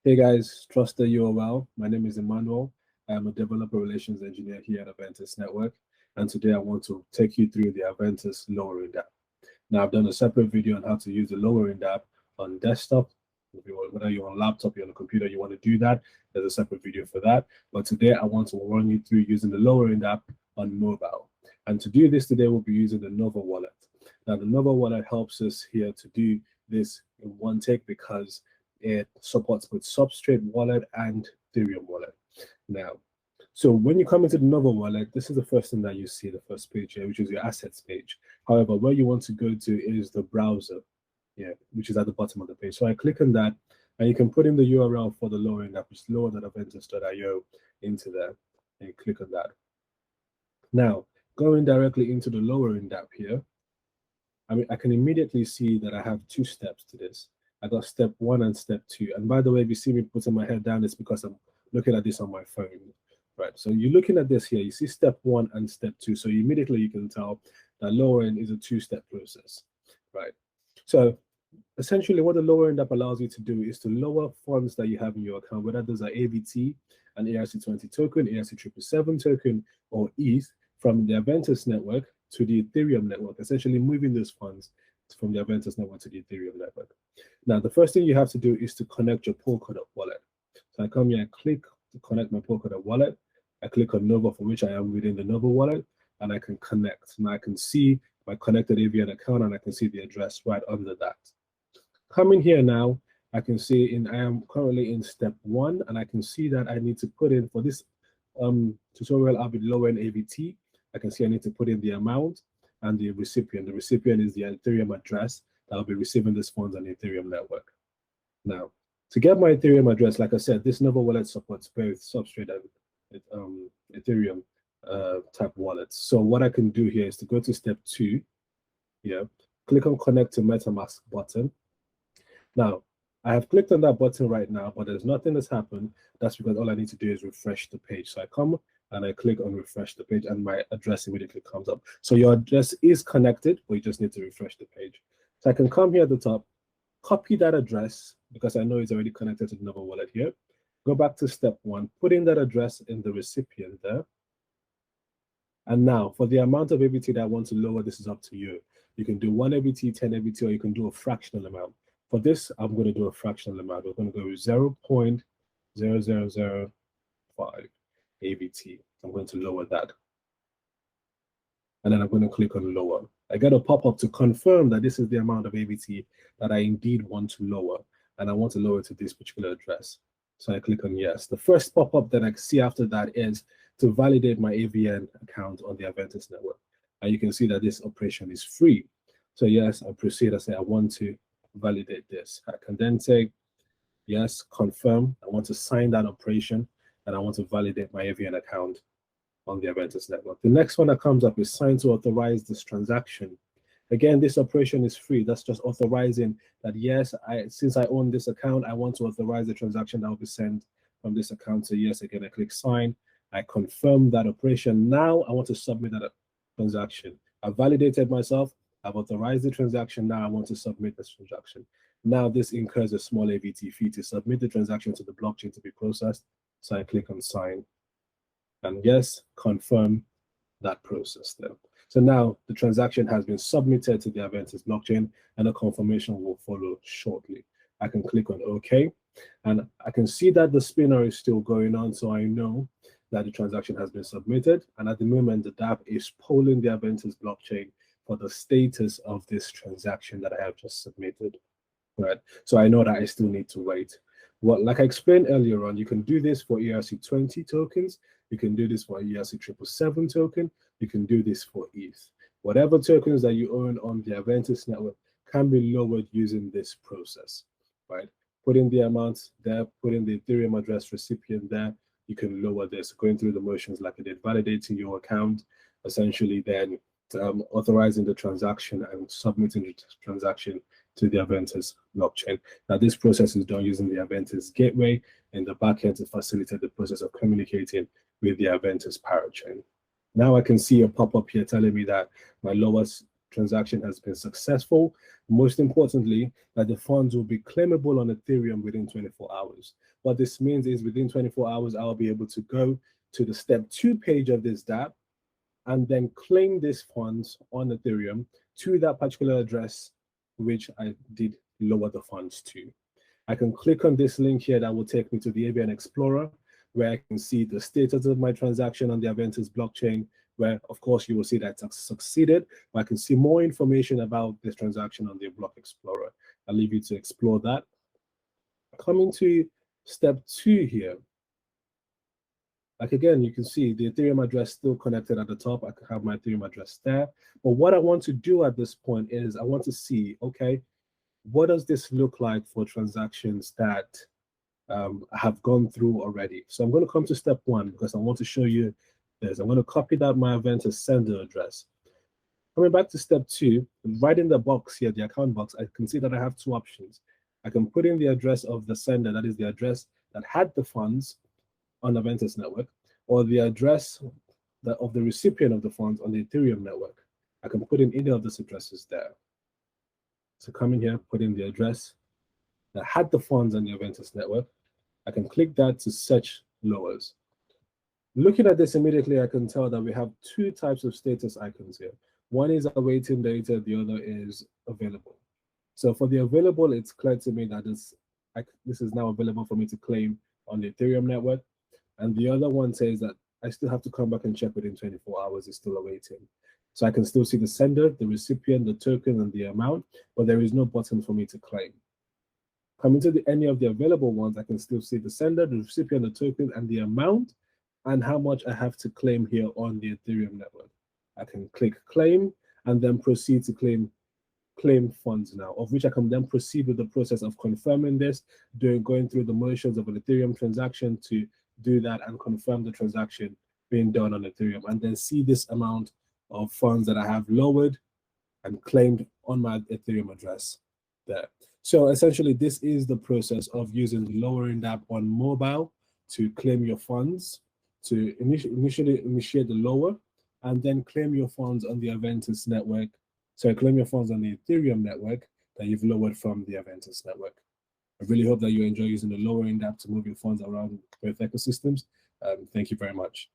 Hey guys, trust that you are well. My name is Emmanuel. I am a developer relations engineer here at Aventus Network, and today I want to take you through the Aventus Lowering DApp. Now, I've done a separate video on how to use the Lowering DApp on desktop. Whether you're on laptop, you're on a computer, you want to do that, there's a separate video for that. But today I want to run you through using the Lowering DApp on mobile. And to do this today, we'll be using the Nova wallet. Now, the Nova wallet helps us here to do this in one take because it supports both Substrate wallet and Ethereum wallet. Now, so when you come into the Nova wallet, this is the first thing that you see, the first page here, which is your assets page. However, where you want to go to is the browser, which is at the bottom of the page. So I click on that, and you can put in the URL for the Lowering DApp, which is lower.aventus.io, into there, and you click on that. Now, going directly into the Lowering DApp here, I can immediately see that I have two steps to this. I got step 1 and step 2. And by the way, if you see me putting my head down, it's because I'm looking at this on my phone, right? So you're looking at this here, you see step 1 and step 2. So immediately you can tell that lowering is a two-step process, right? So essentially what the Lowering DApp allows you to do is to lower funds that you have in your account, whether those are AVT, an ERC20 token, ERC777 token, or ETH, from the Aventus network to the Ethereum network, essentially moving those funds from the Aventus network to the Ethereum network. Now, the first thing you have to do is to connect your Polkadot wallet. So I come here, I click to connect my Polkadot wallet. I click on Nova, for which I am within the Nova wallet, and I can connect. Now I can see my connected AVN account, and I can see the address right under that. Coming here now, I can see I am currently in step 1, and I can see that I need to put in, for this tutorial, I'll be lowering AVT. I can see I need to put in the amount and the recipient. The recipient is the Ethereum address that will be receiving these funds on the Ethereum network. Now, to get my Ethereum address, like I said, this Nova wallet supports both Substrate and Ethereum type wallets. So what I can do here is to go to step 2, click on Connect to MetaMask button. Now, I have clicked on that button right now, but there's nothing that's happened. That's because all I need to do is refresh the page. So I come and I click on refresh the page, and my address immediately comes up. So your address is connected, but you just need to refresh the page. So I can come here at the top, copy that address, because I know it's already connected to the Nova wallet here. Go back to step 1, put in that address in the recipient there. And now, for the amount of AVT that I want to lower, this is up to you. You can do 1 AVT, 10 AVT, or you can do a fractional amount. For this, I'm going to do a fractional amount. We're going to go with 0.0005 AVT. I'm going to lower that. And then I'm going to click on lower. I get a pop-up to confirm that this is the amount of AVT that I indeed want to lower. And I want to lower it to this particular address. So I click on yes. The first pop-up that I see after that is to validate my AVN account on the Aventus network. And you can see that this operation is free. So yes, I proceed. I say I want to validate this. I can then say yes, confirm. I want to sign that operation, and I want to validate my AVN account on the Aventus network. The next one that comes up is sign to authorize this transaction. Again, this operation is free. That's just authorizing that, yes, since I own this account, I want to authorize the transaction that will be sent from this account. So yes, again, I click sign. I confirm that operation. Now I want to submit that transaction. I've validated myself. I've authorized the transaction. Now I want to submit this transaction. Now this incurs a small AVT fee to submit the transaction to the blockchain to be processed. So I click on sign. And yes, confirm that process there. So now the transaction has been submitted to the Aventus blockchain, and a confirmation will follow shortly. I can click on OK, and I can see that the spinner is still going on, so I know that the transaction has been submitted. And at the moment, the DApp is polling the Aventus blockchain for the status of this transaction that I have just submitted. Right? So I know that I still need to wait. Well, like I explained earlier on, you can do this for ERC20 tokens. You can do this for ERC777 token. You can do this for ETH. Whatever tokens that you own on the Aventus network can be lowered using this process, right? Put in the amounts there, put in the Ethereum address recipient there. You can lower this, going through the motions like I did, validating your account, essentially then authorizing the transaction and submitting the transaction to the Aventus blockchain. Now, this process is done using the Aventus gateway in the backend to facilitate the process of communicating with the Aventus parachain. Now I can see a pop-up here telling me that my lowest transaction has been successful. Most importantly, that the funds will be claimable on Ethereum within 24 hours. What this means is within 24 hours, I'll be able to go to the step 2 page of this DApp and then claim these funds on Ethereum to that particular address which I did lower the funds to. I can click on this link here that will take me to the Avian Explorer, where I can see the status of my transaction on the Aventus blockchain, where of course you will see that it's succeeded, but I can see more information about this transaction on the Block Explorer. I'll leave you to explore that. Coming to step 2 here, like again, you can see the Ethereum address still connected at the top. I can have my Ethereum address there. But what I want to do at this point is I want to see, okay, what does this look like for transactions that have gone through already? So I'm going to come to step 1 because I want to show you this. I'm going to copy that my Aventus sender address. Coming back to step 2, right in the box here, the account box, I can see that I have 2 options. I can put in the address of the sender, that is the address that had the funds on the Aventus network, or the address of the recipient of the funds on the Ethereum network. I can put in either of those addresses there. So come in here, put in the address that had the funds on the Aventus network. I can click that to search lowers. Looking at this immediately, I can tell that we have 2 types of status icons here. One is awaiting data, the other is available. So for the available, it's clear to me that this is now available for me to claim on the Ethereum network. And the other one says that I still have to come back and check within 24 hours, it's still awaiting. So I can still see the sender, the recipient, the token, and the amount, but there is no button for me to claim. Coming to any of the available ones, I can still see the sender, the recipient, the token, and the amount, and how much I have to claim here on the Ethereum network. I can click claim and then proceed to claim funds now, of which I can then proceed with the process of confirming this, going through the motions of an Ethereum transaction to do that and confirm the transaction being done on Ethereum, and then see this amount of funds that I have lowered and claimed on my Ethereum address there. So essentially, this is the process of using the Lowering DApp on mobile to claim your funds, to initially initiate the lower, and then claim your funds on the Aventus network. So claim your funds on the Ethereum network that you've lowered from the Aventus network. I really hope that you enjoy using the Lowering DApp to move your funds around both ecosystems. Thank you very much.